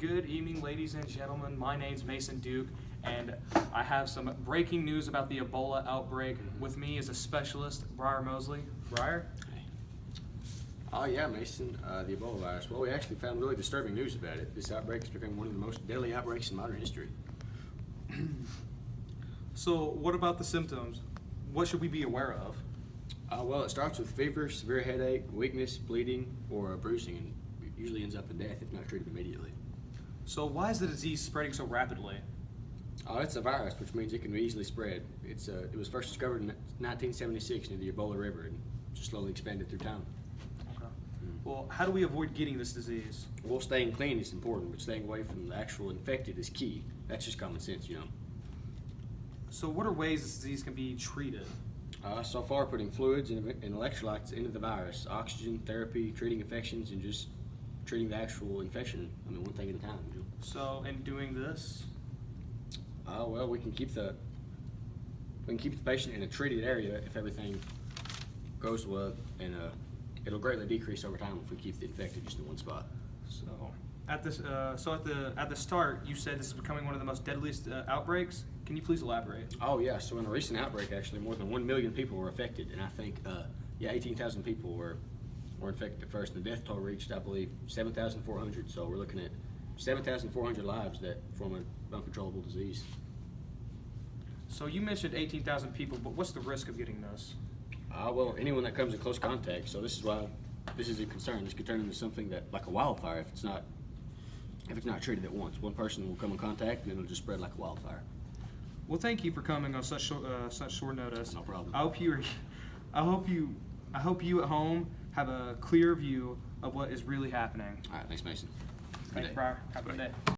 Good evening, ladies and gentlemen. My name's Mason Duke, and I have some breaking news about the Ebola outbreak. With me is a specialist, Briar Mosley. Briar? Oh yeah, Mason, the Ebola virus. Well, we actually found really disturbing news about it. This outbreak has become one of the most deadly outbreaks in modern history. So, what about the symptoms? What should we be aware of? Well, it starts with fever, severe headache, weakness, bleeding, or bruising, and it usually ends up in death if not treated immediately. So, why is the disease spreading so rapidly? It's a virus, which means it can be easily spread. It was first discovered in 1976 near the Ebola River and just slowly expanded through time. Okay. Well, how do we avoid getting this disease? Well, staying clean is important, but staying away from the actual infected is key. That's just common sense, you know. So, what are ways this disease can be treated? So far, putting fluids and electrolytes into the virus, oxygen therapy, treating infections, and just treating the actual infection. I mean, one thing at a time. You know? So, in doing this, Well, we can keep the patient in a treated area if everything goes well, and it'll greatly decrease over time if we keep the infected just in one spot. so at the start, you said this is becoming one of the most deadliest outbreaks. Can you please elaborate? Oh yeah, so in a recent outbreak, actually, more than 1 million people were affected, and I think 18,000 people were infected at first. And the death toll reached, I believe, 7,400. So we're looking at 7,400 lives that form an uncontrollable disease. So you mentioned 18,000 people, but what's the risk of getting this? Well, anyone that comes in close contact. So this is why this is a concern. This could turn into something that, like a wildfire, if it's not treated at once. One person will come in contact, and it'll just spread like a wildfire. Well, thank you for coming on such short notice. No problem. I hope you at home have a clear view of what is really happening. All right, thanks, Mason. Thanks, Briar. Have a good day.